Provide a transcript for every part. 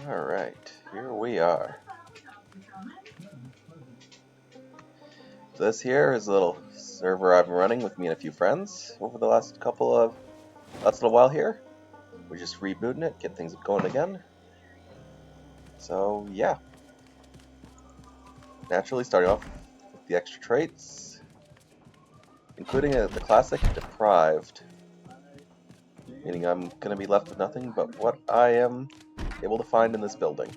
Alright, here we are. So this here is a little server I've been running with me and a few friends over the last little while here. We're just rebooting it, get things going again. So yeah. Naturally starting off with the extra traits, including the classic Deprived. Meaning I'm going to be left with nothing but what I am able to find in this building.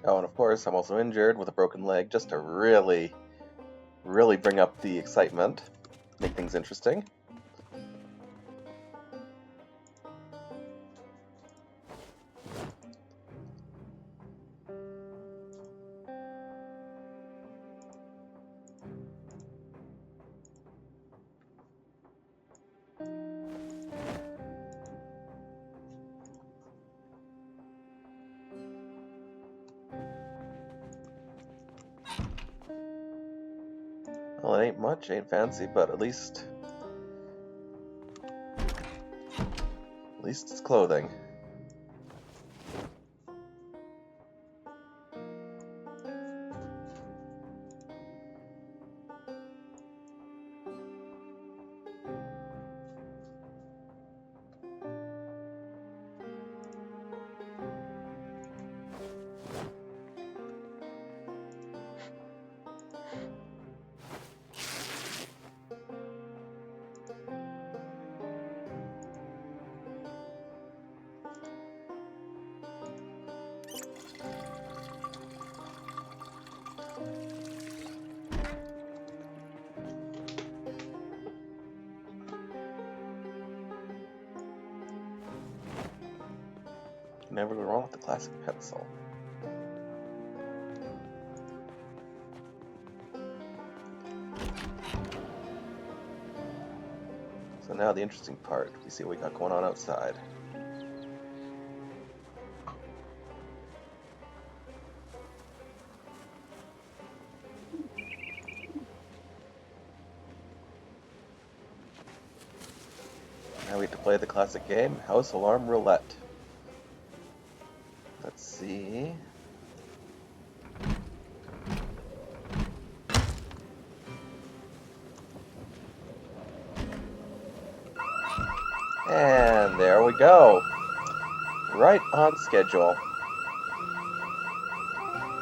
Oh, and of course, I'm also injured with a broken leg, just to really bring up the excitement, make things interesting. Well, it ain't much, ain't fancy, but at least it's clothing. Never go wrong with the classic pencil. So now the interesting part, we see what we got going on outside. Now we have to play the classic game, House Alarm Roulette. Let's see. And there we go. Right on schedule.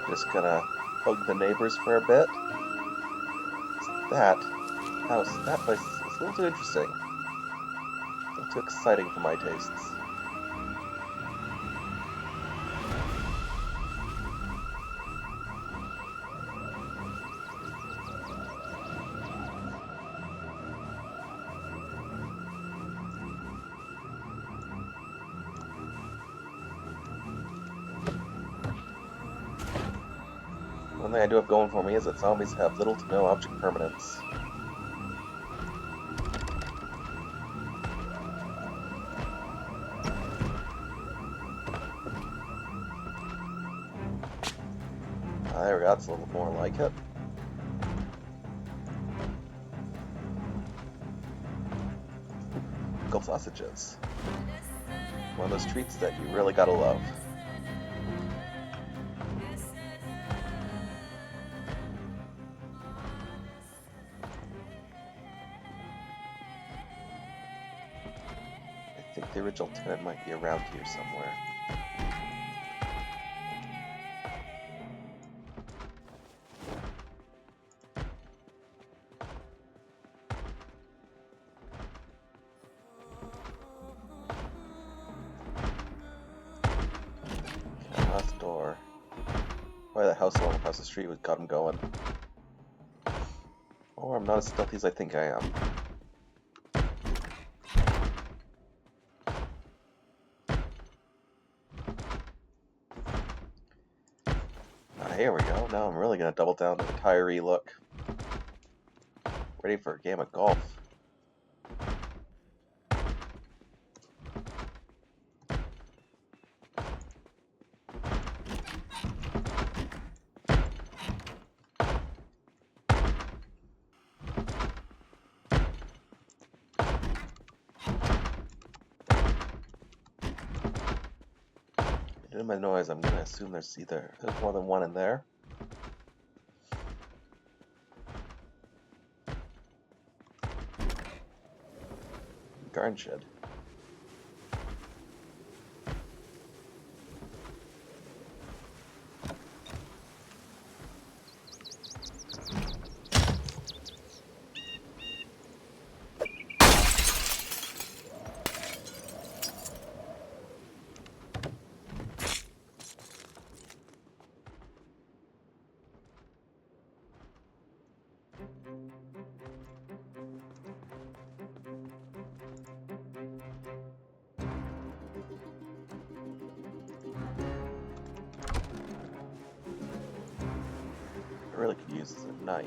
Just gonna bug the neighbors for a bit. That place is a little too interesting. A little too exciting for my tastes. One thing I do have going for me is that zombies have little to no object permanence. There we go, that's a little more like it. Pickled sausages. One of those treats that you really gotta love. I think the original tenant might be around here somewhere. Last door. Why that house along across the street got him going. Or I'm not as stealthy as I think I am. Here we go. Now I'm really gonna double down the retiree look. Ready for a game of golf. Due to my noise, I'm gonna assume there's more than one in there. Garden shed. I really could use a knife.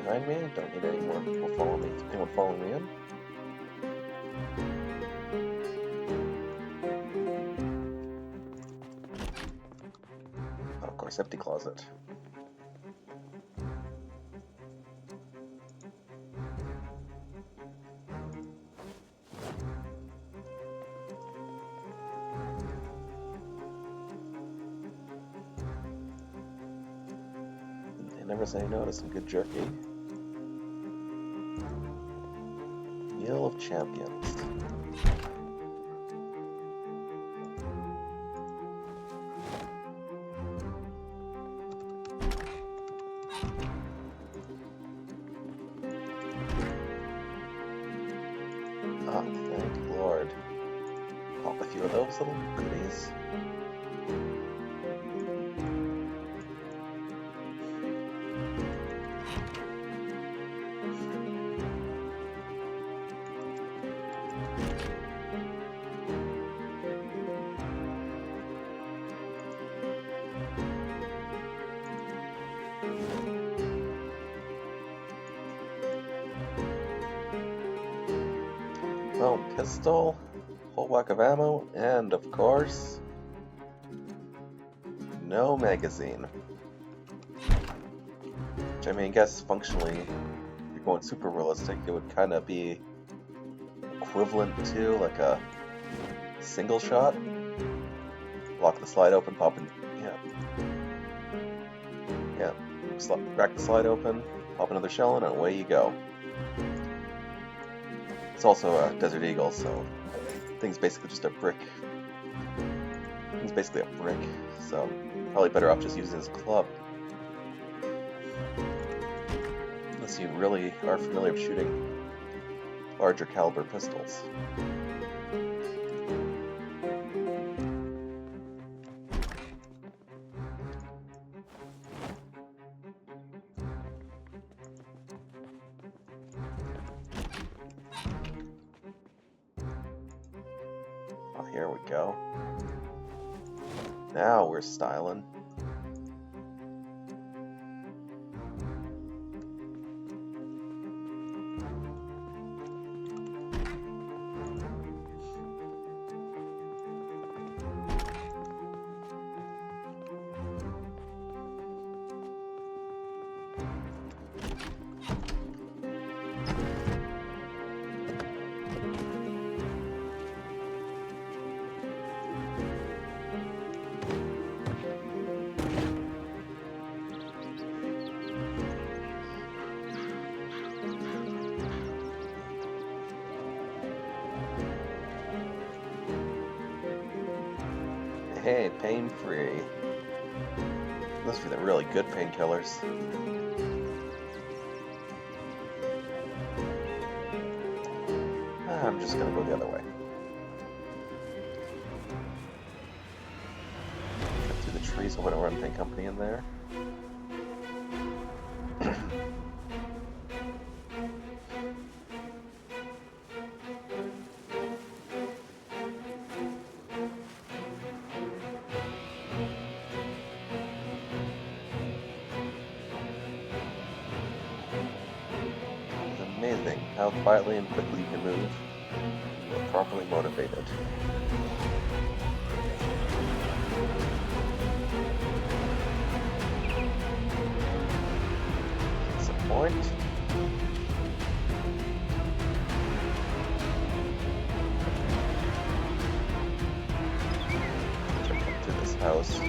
Behind me. Don't need any more people following me. Anyone following me in? Oh, of course, empty closet. They never say no to some good jerky. Meal of Champions. Oh, thank Lord. Pop a few of those little goodies. Well, pistol, whole whack of ammo, and of course, no magazine. Which I mean, I guess functionally, if you're going super realistic, it would kind of be equivalent to like a single shot. Lock the slide open, pop in, crack the slide open, pop another shell in, and away you go. It's also a Desert Eagle, so thing's basically just a brick. It's basically a brick, so probably better off just using his club. Unless you really are familiar with shooting larger caliber pistols. Oh, here we go. Now we're styling. Hey, pain-free. Those are the really good painkillers. I'm just gonna go the other way. Cut through the trees, hoping to run Paint Company in there. how quietly and quickly you can move. You are properly motivated. That's a point. Jump up to this house.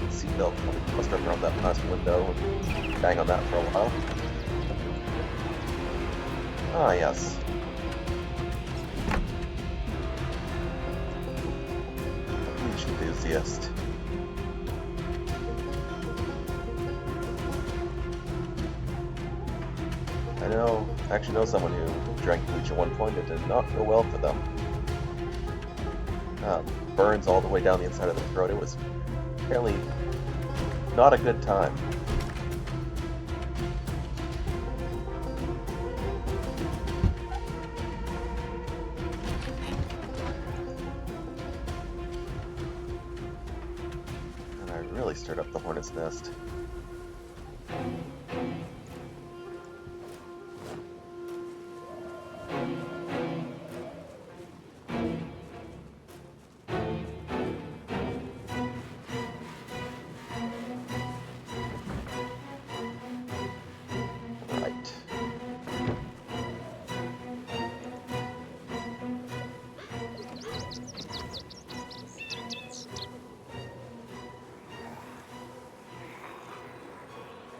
Seatbelt. Must run around that plastic window and bang on that for a while. Ah, yes. Beach enthusiast. I actually know someone who drank bleach at one point. It did not go well for them. Burns all the way down the inside of the throat. It was apparently not a good time. And I really stirred up the hornet's nest.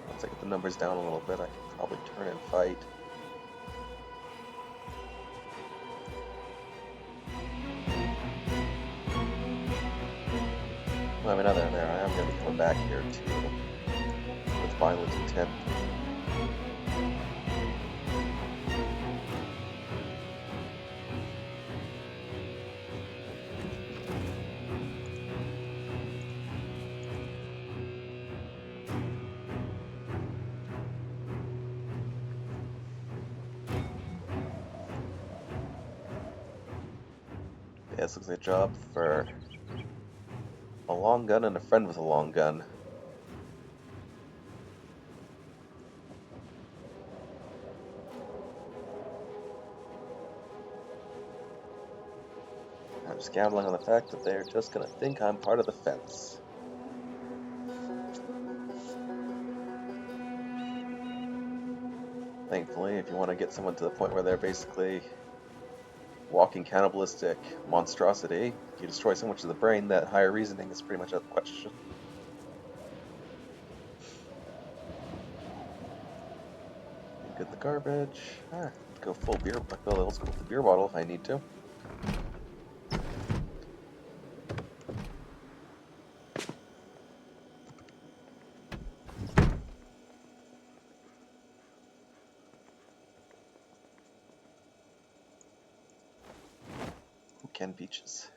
Once I get the numbers down a little bit, I can probably turn and fight. Well, I mean, other than there, I am going to be coming back here too with violent intent. Yeah, this looks like a job for a long gun and a friend with a long gun. I'm just gambling on the fact that they're just gonna think I'm part of the fence. Thankfully, if you want to get someone to the point where they're basically walking cannibalistic monstrosity, you destroy so much of the brain that higher reasoning is pretty much out of the question. Get the garbage. Go full beer. Go old school with the beer bottle if I need to. Canned peaches.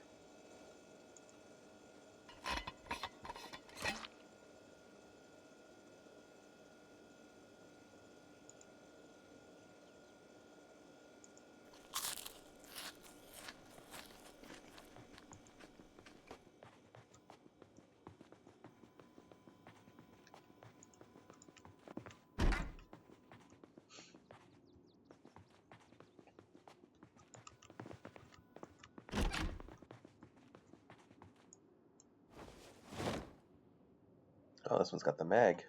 Oh, this one's got the mag.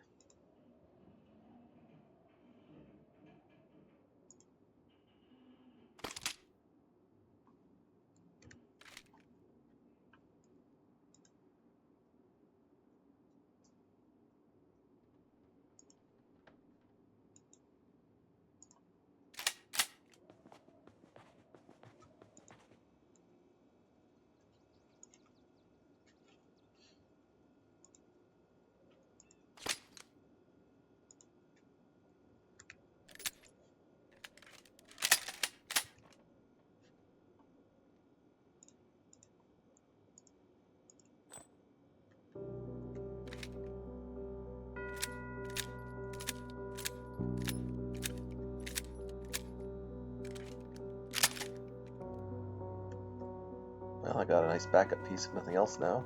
Well, I got a nice backup piece if nothing else now.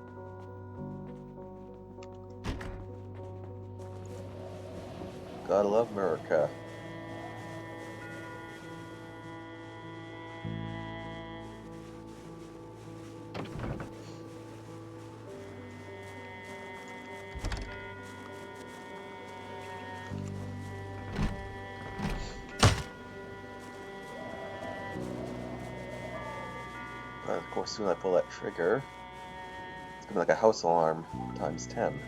Gotta love America. But of course, as soon as I pull that trigger, it's gonna be like a house alarm times 10.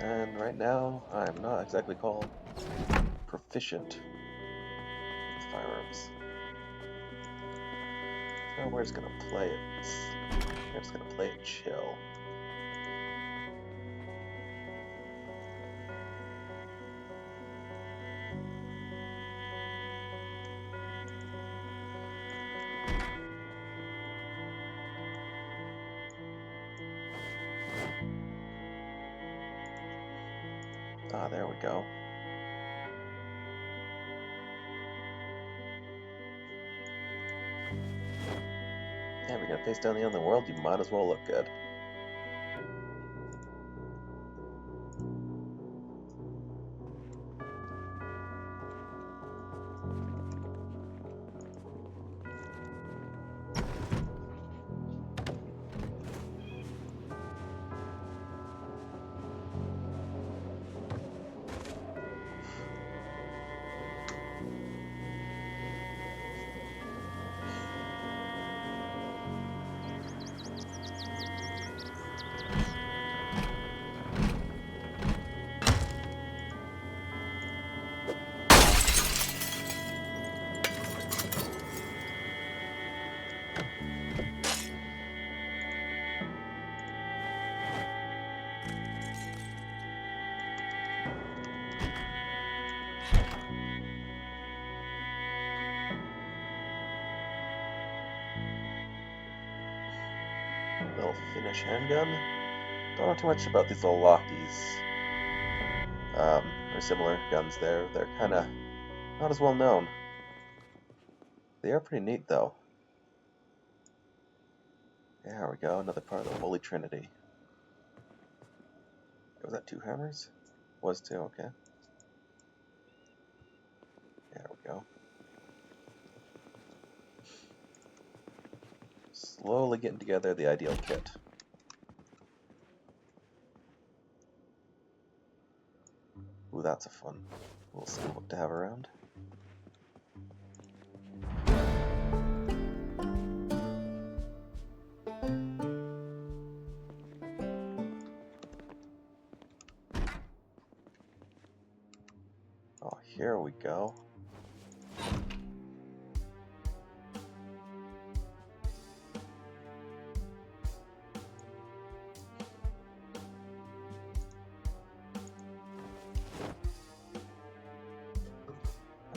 And right now, I'm not exactly called proficient with firearms. So we're just gonna play it. We're just gonna play it chill. Ah, there we go. Yeah, we're gonna face down the end of the world. You might as well look good. Little Finnish handgun. Don't know too much about these little Lockies. Or similar guns there. They're kind of not as well known. They are pretty neat though. There we go, another part of the Holy Trinity. Was that 2 hammers? Was 2, okay. There we go. Slowly getting together the ideal kit. Ooh, that's a fun little skill book to have around. Oh, here we go.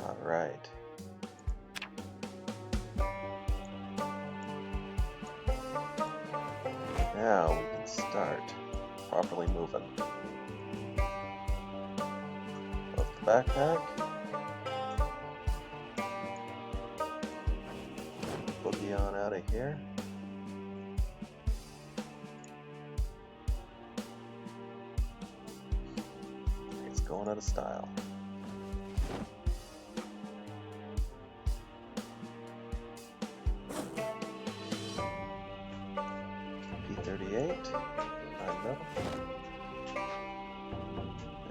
Alright. Now we can start properly moving. Lift the backpack. Boogie on out of here. It's going out of style. P38, I know.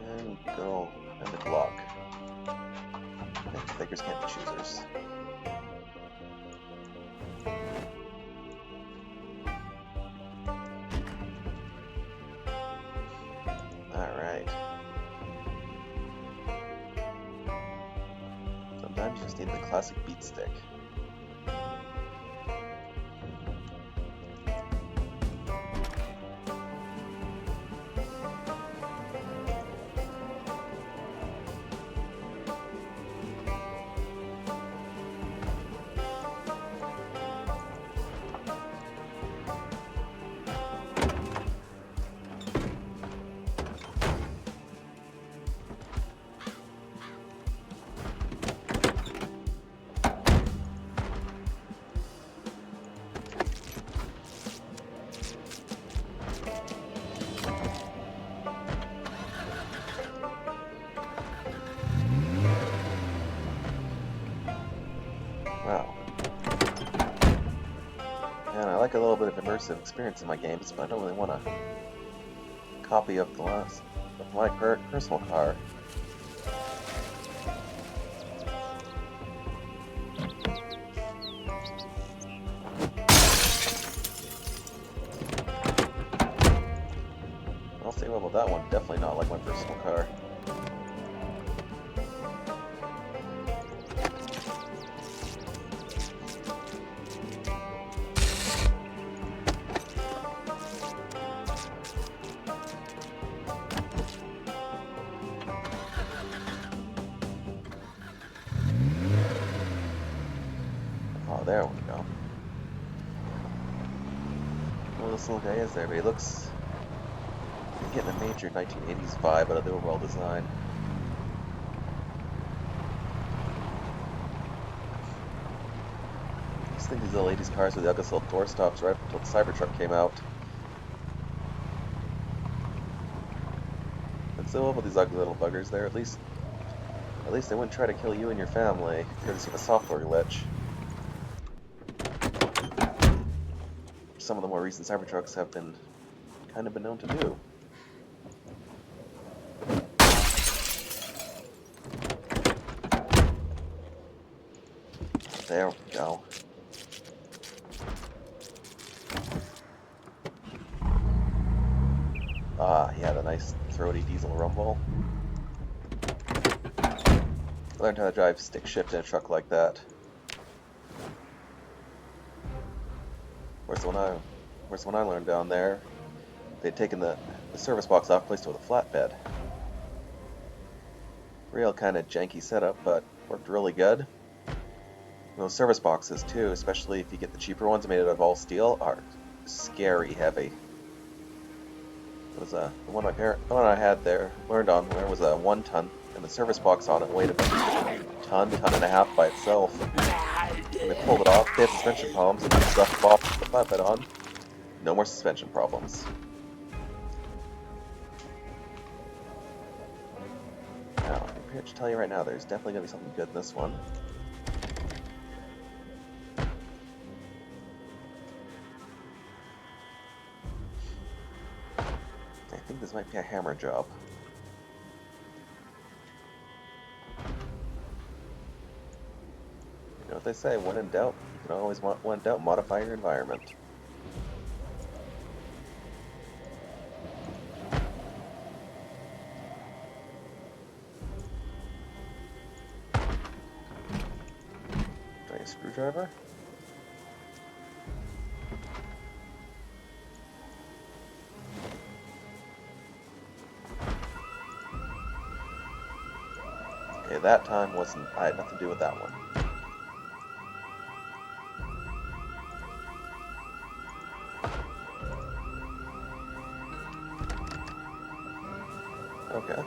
And go, and the Glock. Beggars can't be choosers. Alright. Sometimes you just need the classic beat stick. Wow. And I like a little bit of immersive experience in my games, but I don't really want a copy of my personal car. definitely not like my personal car. Oh, there we go. Well, this little guy is there, but he looks... You're getting a major 1980s vibe out of the overall design. I just think these little 80s cars with the ugly little door stops right up until the Cybertruck came out. And so about these ugly little buggers there, at least they wouldn't try to kill you and your family, courtesy of a software glitch. Some of the more recent Cybertrucks have been kind of been known to do. There we go. Ah, yeah, the nice throaty diesel rumble. I learned how to drive stick shift in a truck like that. Whereas when I learned down there, they'd taken the service box off, placed it with a flatbed. Real kind of janky setup, but worked really good. Those service boxes too, especially if you get the cheaper ones made out of all steel, are scary heavy. It was the one I had there learned on there was a 1 ton, and the service box on it weighed about a ton and a half by itself. When they pulled it off, they had suspension problems, and they stuffed the flatbed on. No more suspension problems. Now, I'm here to tell you right now, there's definitely going to be something good in this one. I think this might be a hammer job. You know what they say, when in doubt, you can always, when in doubt, modify your environment. Try a screwdriver. Okay, that time wasn't, I had nothing to do with that one. Okay.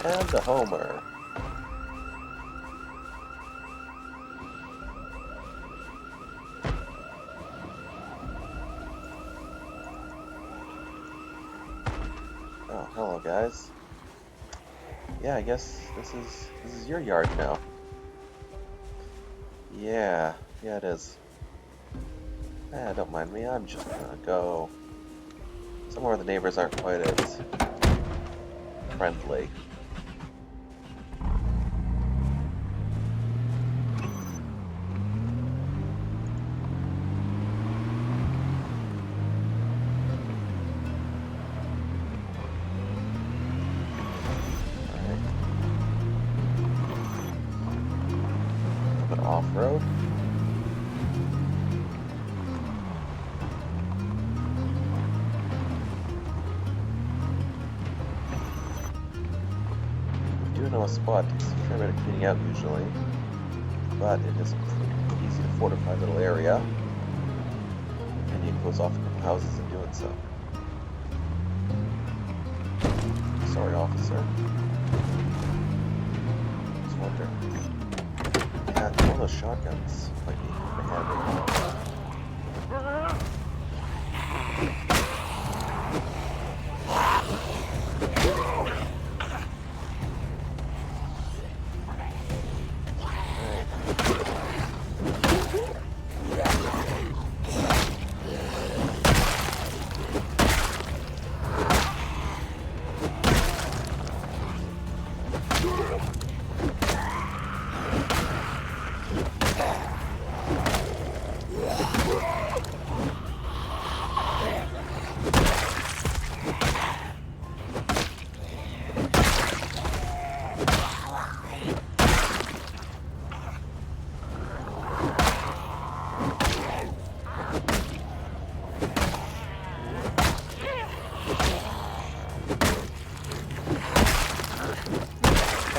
And the Homer. Oh, hello guys. Yeah, I guess this is your yard now. Yeah, it is. Don't mind me, I'm just gonna go somewhere the neighbors aren't quite as friendly. Off-road. We do know a spot. It's a fair bit of cleaning out usually, but it is a pretty easy to fortify little area, and you close off a couple houses in doing so. Sorry, officer. Just wondering. Yeah, one of those shotguns might be handy.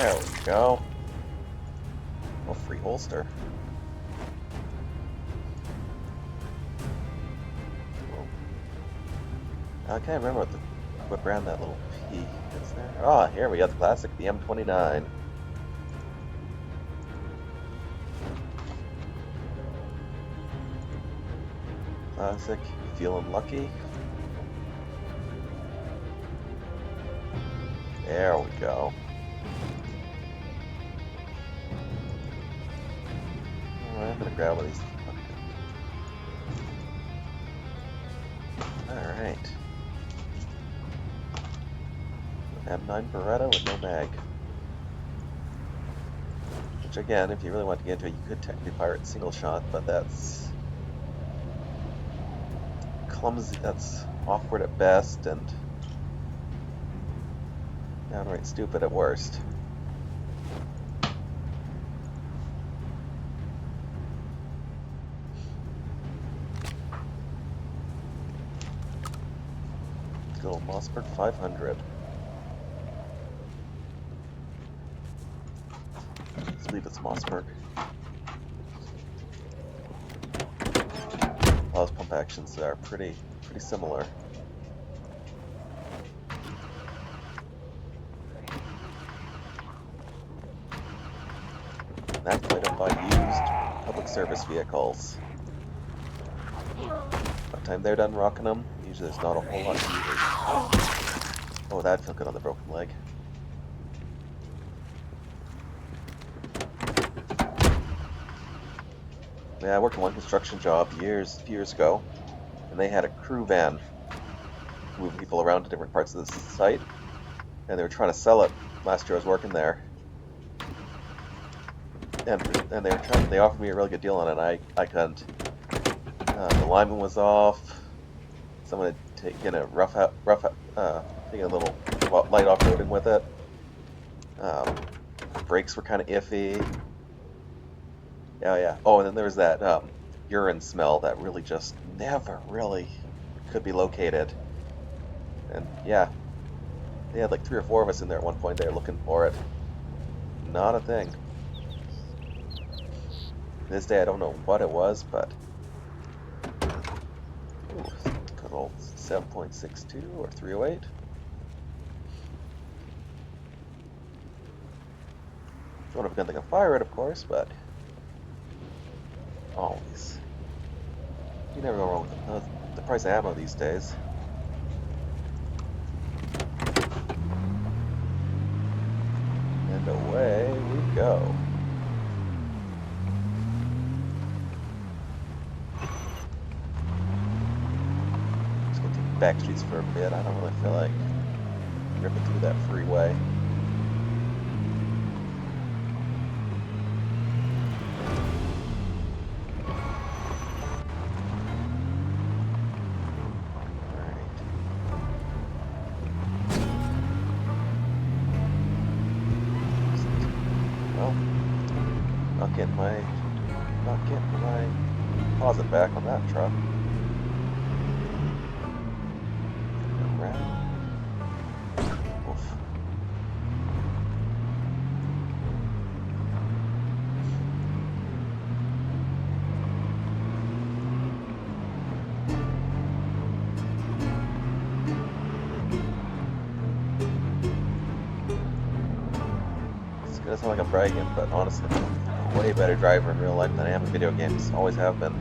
There we go. Oh, free holster. I can't remember what brand that little P is there. Ah, here we got the classic, the M29. Classic, feeling lucky. There we go. Alright, I'm gonna grab one of these. Alright. M9 Beretta with no mag. Which again, if you really want to get into it, you could technically fire it single shot, but that's clumsy, that's awkward at best, and downright stupid at worst. Good old Mossberg 500. I believe it's Mossberg. All those pump actions are pretty similar. That's played up by used public service vehicles. By the time they're done rocking them, usually there's not a whole lot to use. Oh, that'd feel good on the broken leg. Yeah, I worked on one construction job a few years ago, and they had a crew van moving people around to different parts of the site, and they were trying to sell it last year I was working there. And they offered me a really good deal on it, I couldn't. The lineman was off. Someone had taken a taken a little light off-roading with it. Brakes were kind of iffy. Yeah. Oh, and then there was that urine smell that really just never really could be located. And yeah, they had like 3 or 4 of us in there at one point. They were looking for it. Not a thing. This day I don't know what it was, but ooh, good old 7.62 or 308. Don't have a gun that can fire it, of course, but always. You never go wrong with the price of ammo these days. And away we go. Just gonna take back streets for a bit. I don't really feel like ripping through that freeway. Not getting my deposit back on that truck. Oof. It's gonna sound like I'm bragging, but honestly, way better driver in real life than I am in video games. Always have been.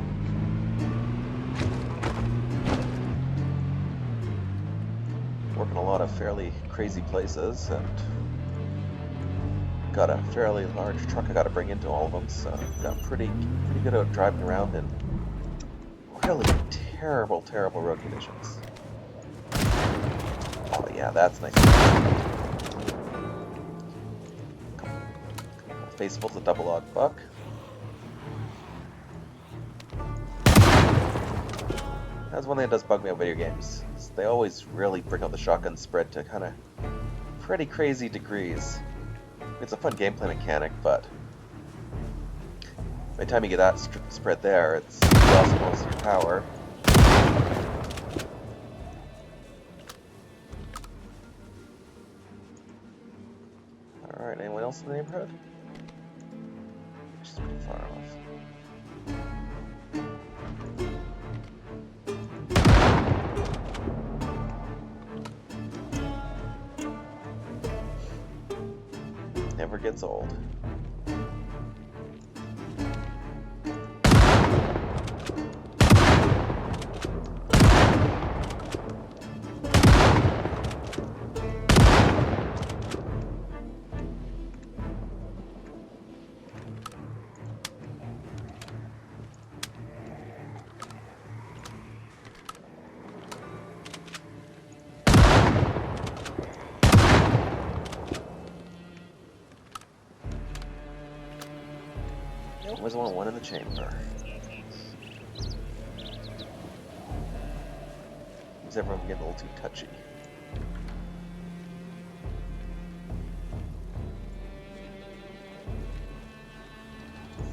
Working a lot of fairly crazy places, and got a fairly large truck I got to bring into all of them, so got pretty good at driving around in really terrible road conditions. Oh yeah, that's nice. Baseball's a double log buck. That's one thing that does bug me about video games. They always really bring out the shotgun spread to kind of pretty crazy degrees. It's a fun gameplay mechanic, but by the time you get that spread there, it's exhausting most of your power. Alright, anyone else? else in the neighborhood? Which is pretty far off. Never gets old. Always want one in the chamber. Seems everyone getting a little too touchy.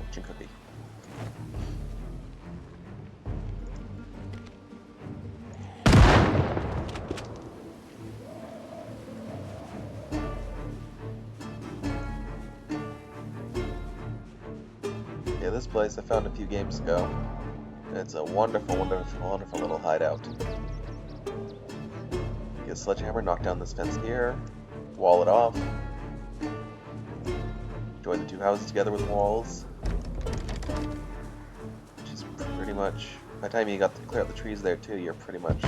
Fortune cookie. Yeah, this place I found a few games ago. It's a wonderful, wonderful, wonderful little hideout. Get a sledgehammer, knock down this fence here, wall it off. Join the two houses together with walls. Which is pretty much, by the time you got to clear out the trees there too, you're pretty much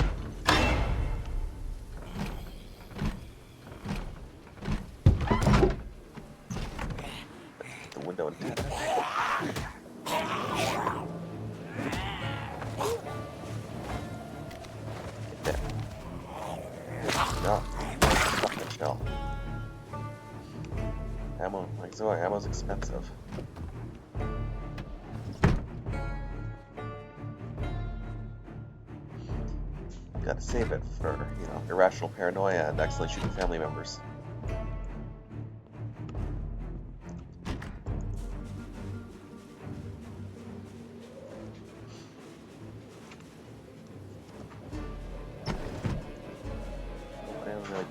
the window intact. No. Ammo, like so, ammo's expensive. Gotta save it for, you know, irrational paranoia and accidentally shooting family members.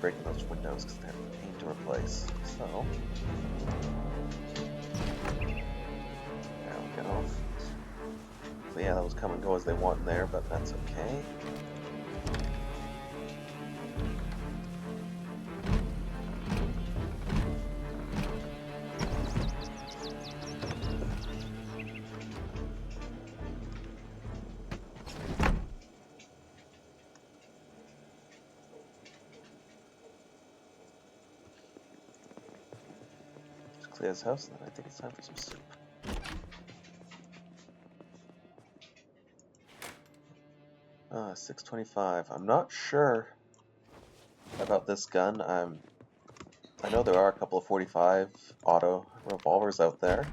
Breaking those windows because they're a pain to replace. So there we go. So yeah, those come and go as they want in there, but that's okay. Clear this house, and then I think it's time for some soup. Ah, 625. I'm not sure about this gun. I know there are a couple of 45 auto revolvers out there.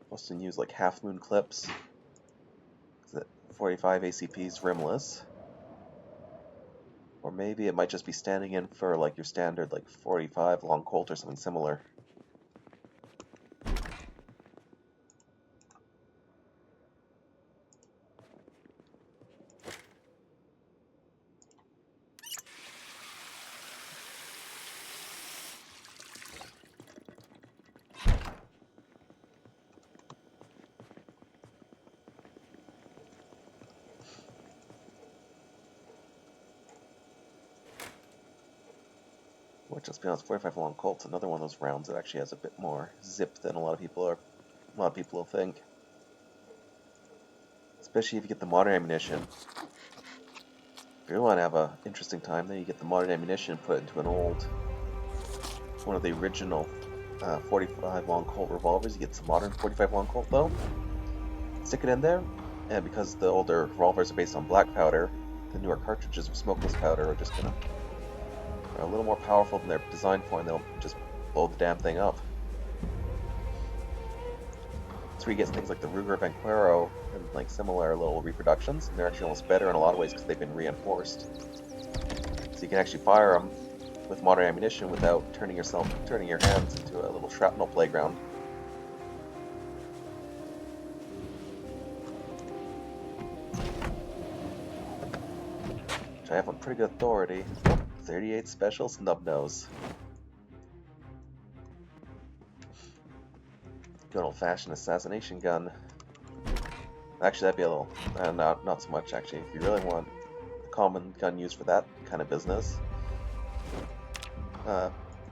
Most of them use like half moon clips. 45 ACP's rimless. Or maybe it might just be standing in for like your standard like 45 long Colt or something similar. Or just be honest, 45 long Colt's another one of those rounds that actually has a bit more zip than a lot of people will think. Especially if you get the modern ammunition. If you want to have an interesting time, then you get the modern ammunition put into an old, one of the original 45 long Colt revolvers. You get some modern 45 long Colt though. Stick it in there, and because the older revolvers are based on black powder, the newer cartridges of smokeless powder are just gonna a little more powerful than they're designed for, and they'll just blow the damn thing up. That's where you get things like the Ruger Vanquero and like similar little reproductions, and they're actually almost better in a lot of ways because they've been reinforced. So you can actually fire them with modern ammunition without turning your hands into a little shrapnel playground. Which I have on pretty good authority. 38 Special Snub Nose. Good old-fashioned assassination gun. Actually, that'd be a little... not so much, actually. If you really want a common gun used for that kind of business.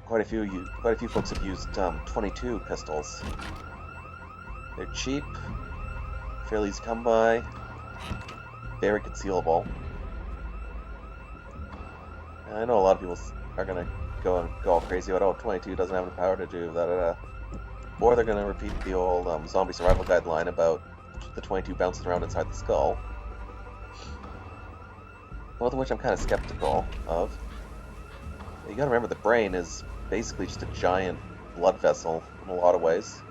Quite a few folks have used 22 pistols. They're cheap, fairly easy to come by, very concealable. And I know a lot of people are gonna go all crazy about, oh, 22 doesn't have the power to do that, or they're gonna repeat the old zombie survival guide line about the 22 bouncing around inside the skull. Both of which I'm kind of skeptical of. You gotta remember, the brain is basically just a giant blood vessel in a lot of ways.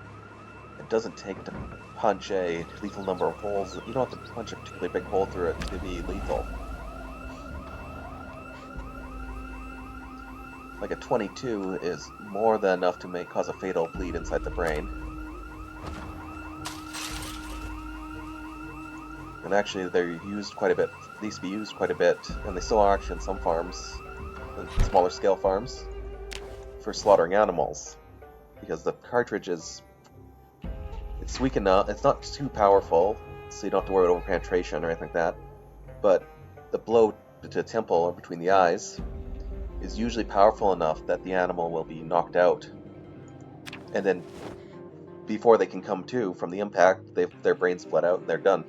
It doesn't take to punch a lethal number of holes. You don't have to punch a particularly big hole through it to be lethal. Like a 22 is more than enough to cause a fatal bleed inside the brain. And actually, they're used quite a bit. They used to be used quite a bit, and they still are actually in some farms, smaller scale farms, for slaughtering animals, because the cartridge it's weak enough. It's not too powerful, so you don't have to worry about overpenetration or anything like that. But the blow to the temple or between the eyes is usually powerful enough that the animal will be knocked out, and then before they can come to from the impact, their brains split out and they're done.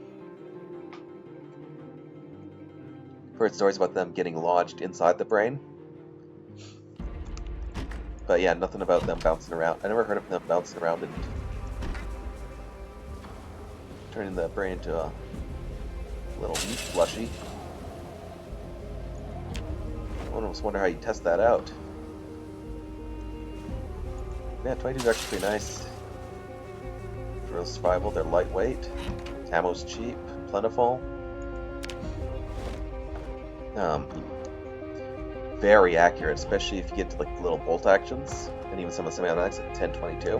I've heard stories about them getting lodged inside the brain. But yeah, nothing about them bouncing around. I never heard of them bouncing around and turning the brain into a little meat slushy. I almost wonder how you test that out. Yeah, 22 is actually pretty nice. For survival, they're lightweight. Ammo's cheap, plentiful. Very accurate, especially if you get to like the little bolt actions, and even some of the semi-automatics at 10-22,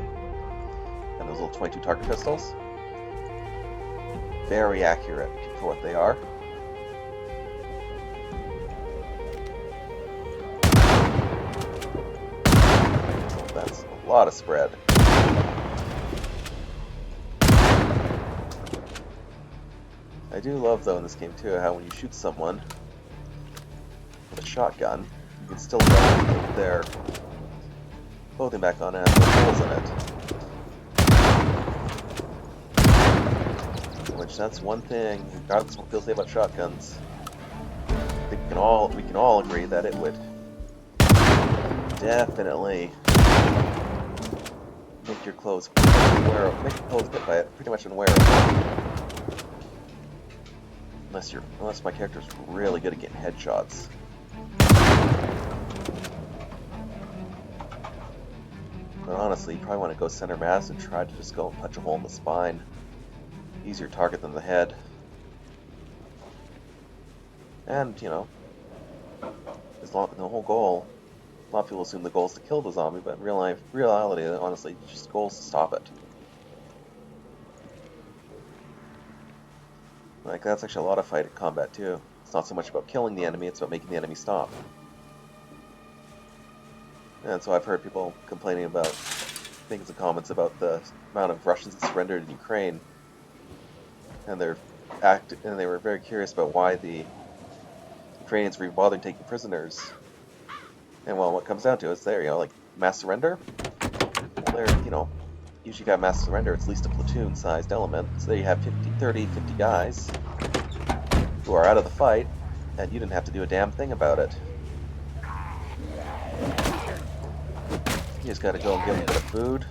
and those little 22 target pistols. Very accurate for what they are. That's a lot of spread. I do love, though, in this game too, how when you shoot someone with a shotgun, you can still put their clothing back on and have holes in it. Which, that's one thing, regardless of what people say about shotguns, I think we can all agree that it would definitely make your clothes pretty much unwearable. Unless my character's really good at getting headshots. But honestly, you probably want to go center mass and try to just go and punch a hole in the spine. Easier target than the head. And, you know, the whole goal, a lot of people assume the goal is to kill the zombie, but in reality, honestly, just the goal is to stop it. Like, that's actually a lot of fight combat, too. It's not so much about killing the enemy, it's about making the enemy stop. And so I've heard people complaining about, making some comments about the amount of Russians that surrendered in Ukraine. And they were very curious about why the Ukrainians were bothering taking prisoners. And well, what it comes down to is there, like, mass surrender? Well, they're, usually got mass surrender, it's at least a platoon-sized element. So there you have 50 guys who are out of the fight, and you didn't have to do a damn thing about it. You just gotta go and give them a bit of food.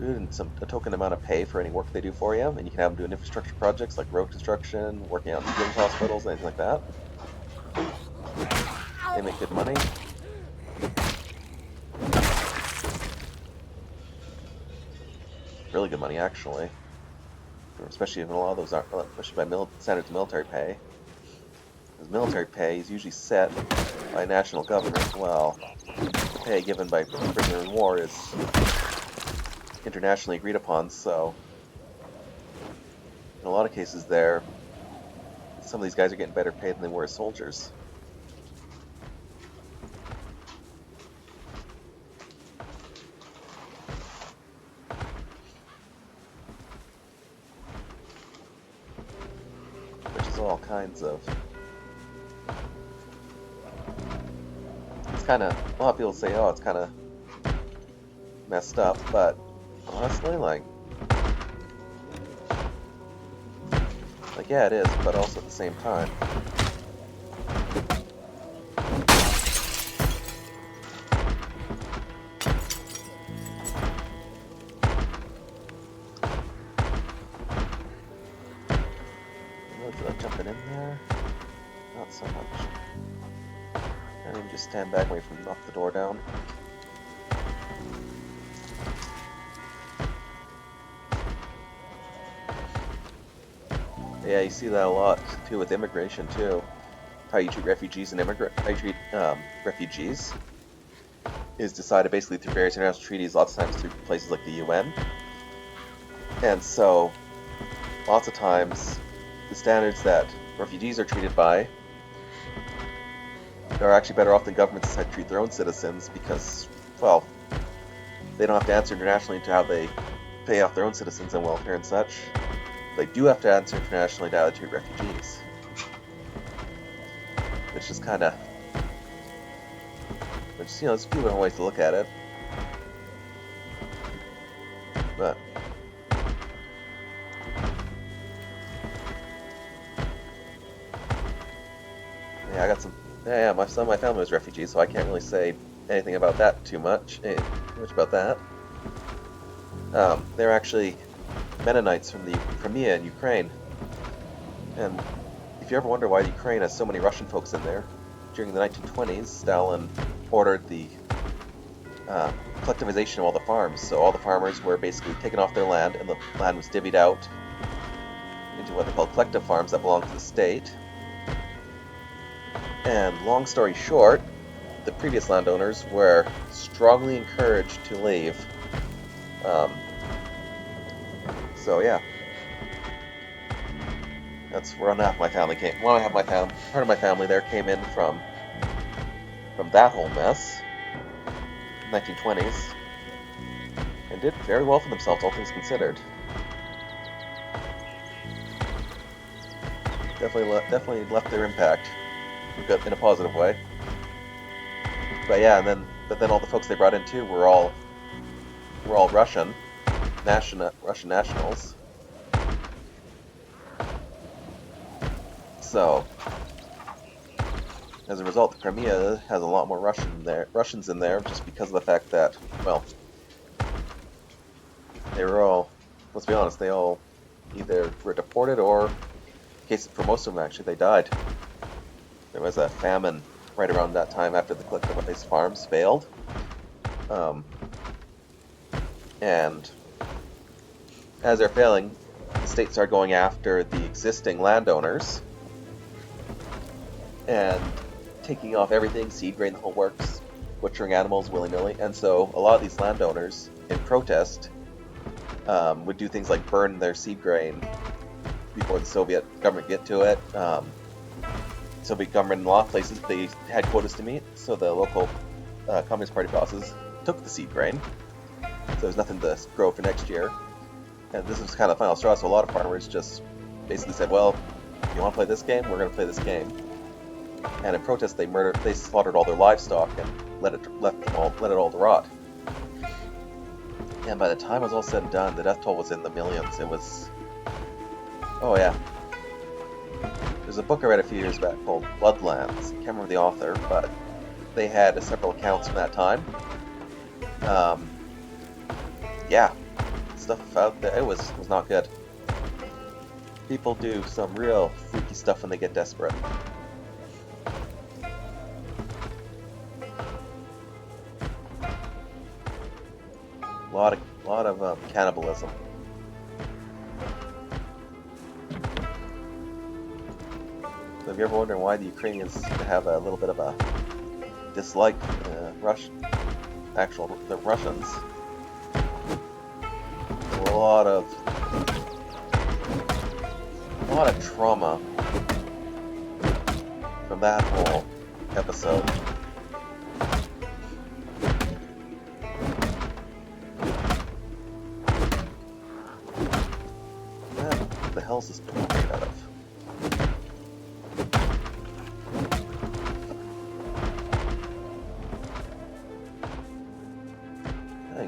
And a token amount of pay for any work they do for you, and you can have them doing infrastructure projects like road construction, working out in field hospitals, anything like that. They make good money. Really good money, actually. Especially if a lot of those are, especially by standards of military pay. Because military pay is usually set by national government. Well, the pay given by prisoner in war is internationally agreed upon, so in a lot of cases some of these guys are getting better paid than they were as soldiers. all kinds of... It's kind of... A lot of people say, oh, it's kind of messed up, but honestly, like, yeah, it is, but also at the same time. Jumping in there? Not so much. And then just stand back, wait for them to knock the door down. Yeah, you see that a lot too with immigration too. How you treat refugees and how you treat refugees is decided basically through various international treaties, lots of times through places like the UN. And so, lots of times, the standards that refugees are treated by are actually better off than governments decide to treat their own citizens because, well, they don't have to answer internationally to how they pay off their own citizens and welfare and such. They do have to answer internationally to how they treat refugees. Which is kind of... Which, you know, there's a few different ways to look at it. But... Yeah, I got some... Yeah, my family was refugees, so I can't really say anything about that too much. About that. They're actually Mennonites from the Crimea in Ukraine. And if you ever wonder why Ukraine has so many Russian folks in there, during the 1920s, Stalin ordered the collectivization of all the farms. So all the farmers were basically taken off their land, and the land was divvied out into what they call collective farms that belonged to the state. And long story short, the previous landowners were strongly encouraged to leave. So yeah, that's where half my family came. Well, part of my family there came in from that whole mess, 1920s, and did very well for themselves, all things considered. Definitely left their impact in a positive way. But yeah, but then all the folks they brought in too were all Russian nationals. So, as a result, the Crimea has a lot more Russians in there, just because of the fact that, well, they were all, let's be honest, they all either were deported or, for most of them actually, they died. There was a famine right around that time after the collectivized farms failed. And as they're failing, the state started going after the existing landowners and taking off everything, seed grain, the whole works, butchering animals willy-nilly. And so a lot of these landowners, in protest, would do things like burn their seed grain before the Soviet government get to it. Soviet government in a lot of places, they had quotas to meet, so the local Communist Party bosses took the seed grain. So there's nothing to grow for next year. And this was kind of the final straw, so a lot of farmers just basically said, well, if you want to play this game, we're going to play this game. And in protest, they slaughtered all their livestock and let it all to rot. And by the time it was all said and done, the death toll was in the millions. It was... Oh yeah. There's a book I read a few years back called Bloodlands. I can't remember the author, but they had several accounts from that time. Yeah. Stuff out there, it was not good. People do some real freaky stuff when they get desperate. A lot of cannibalism. So have you ever wondered why the Ukrainians have a little bit of a dislike for the Russians? A lot of trauma from that whole episode. What the hell is this book made out of?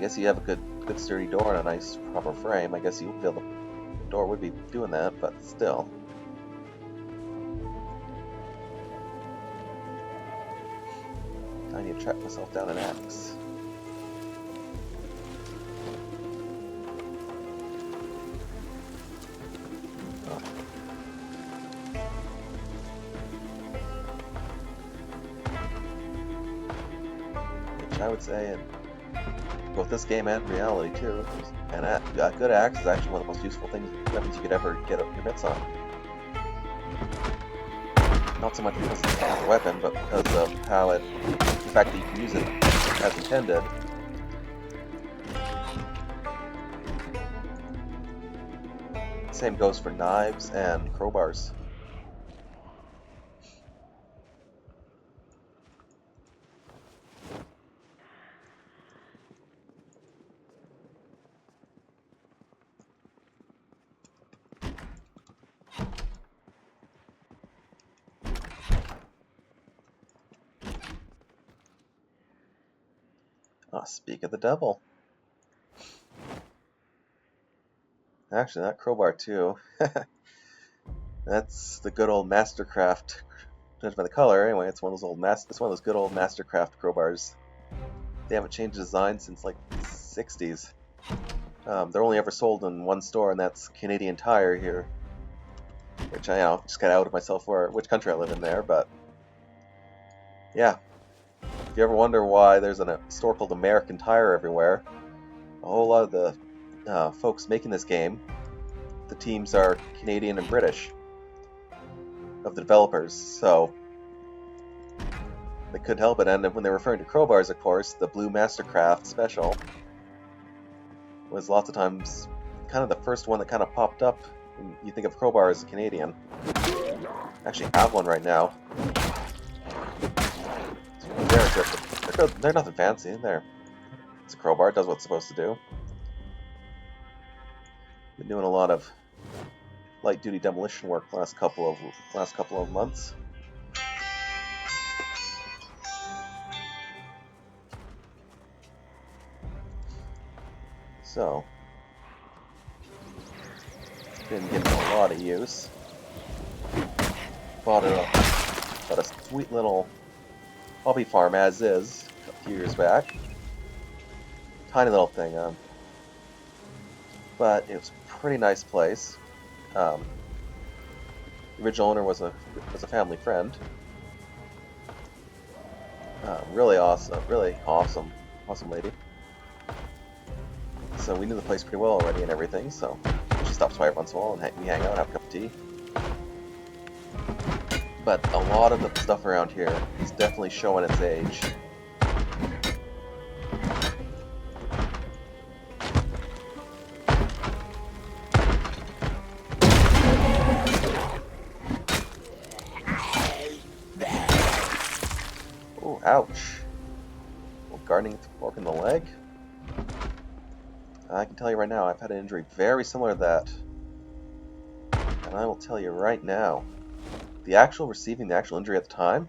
guess you have a good sturdy door and a nice proper frame. I guess you would feel the door would be doing that, but still. I need to track myself down an axe. Oh. Which I would say in both this game and reality too. And a good axe is actually one of the most useful weapons you could ever get your mitts on. Not so much because it's a weapon, but because of how the fact that you can use it as intended. Same goes for knives and crowbars. Ah, speak of the devil. Actually, that crowbar too. That's the good old Mastercraft. Judged by the color, anyway, it's one of those good old Mastercraft crowbars. They haven't changed design since like the 60s. They're only ever sold in one store, and that's Canadian Tire here. Which I just got out of myself for which country I live in there, but yeah. If you ever wonder why there's a store called American Tire everywhere, a whole lot of the folks making this game, the teams are Canadian and British of the developers, so they couldn't help it. And when they're referring to crowbars, of course, the Blue Mastercraft Special was lots of times kind of the first one that kind of popped up when you think of crowbar as a Canadian. I actually have one right now. They're nothing fancy. It's a crowbar. It does what it's supposed to do. Been doing a lot of light duty demolition work last couple of months. So been giving it a lot of use. Bought a sweet little hobby farm as is a few years back. Tiny little thing, but it was a pretty nice place. The original owner was a family friend. Really awesome lady. So we knew the place pretty well already and everything. So she stops by every once in a while and we hang out, have a cup of tea. But a lot of the stuff around here is definitely showing its age. Oh, ouch. Well, gardening fork in the leg? I can tell you right now, I've had an injury very similar to that. And I will tell you right now, receiving the actual injury at the time,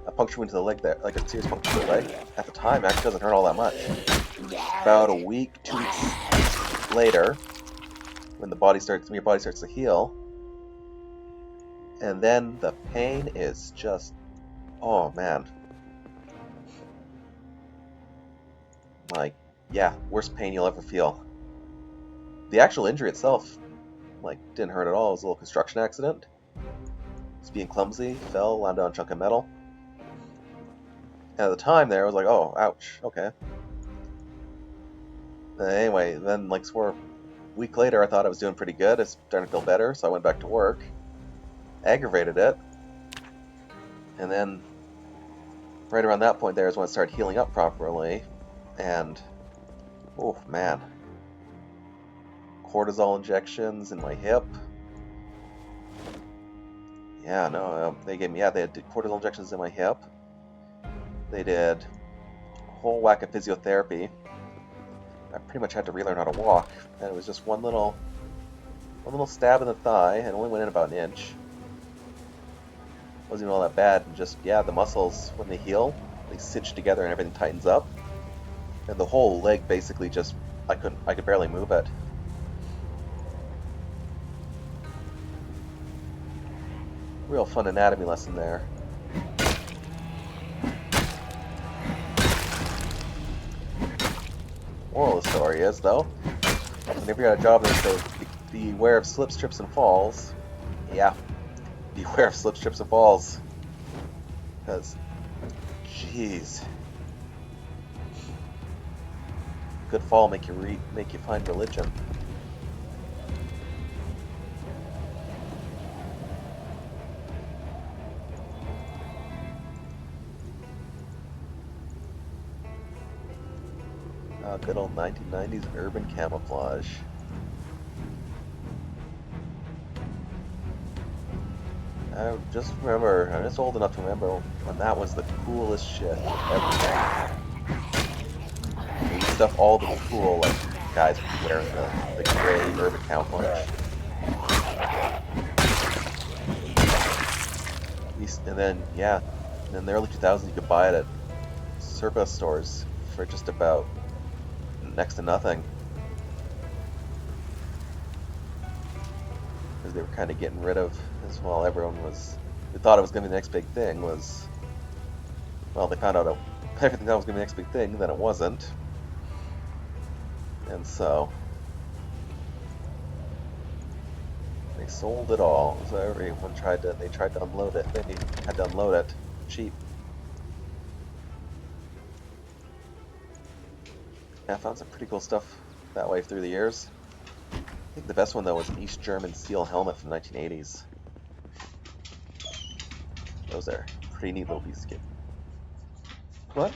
a puncture wound to the leg there, like a serious puncture to the leg, at the time actually doesn't hurt all that much. About a week, 2 weeks later, when your body starts to heal, and then the pain is just, oh man. Like, yeah, worst pain you'll ever feel. The actual injury itself, didn't hurt at all. It was a little construction accident. Just being clumsy, fell, landed on a chunk of metal. And at the time there, I was like, oh, ouch, okay. Anyway, then, a week later, I thought I was doing pretty good. I was starting to feel better, so I went back to work. Aggravated it. And then, right around that point there is when it started healing up properly. And, oh, man. Cortisol injections in my hip. Yeah, no, they did cortisol injections in my hip. They did a whole whack of physiotherapy. I pretty much had to relearn how to walk, and it was just one little stab in the thigh, and only went in about an inch. Wasn't even all that bad, and just, yeah, the muscles, when they heal, they cinch together and everything tightens up. And the whole leg basically just, I could barely move it. Real fun anatomy lesson there. Moral of the story is, though, whenever you're at a job and they say, beware of slips, trips, and falls, yeah, beware of slips, trips, and falls. Because, jeez, good fall make you find religion. Good old 1990s urban camouflage. I'm just old enough to remember when that was the coolest shit ever. We used stuff all the cool, like, guys wearing the gray urban camouflage. And then, yeah, in the early 2000s you could buy it at surplus stores for just about next to nothing. Because they were kind of getting rid of, as well, they thought it was going to be the next big thing, well, they found out everything that was going to be the next big thing, then it wasn't. And so, they sold it all. So everyone tried to unload it. They had to unload it cheap. Yeah, I found some pretty cool stuff that way through the years. I think the best one, though, was an East German steel helmet from the 1980s. Those are pretty neat little pieces of kit. What?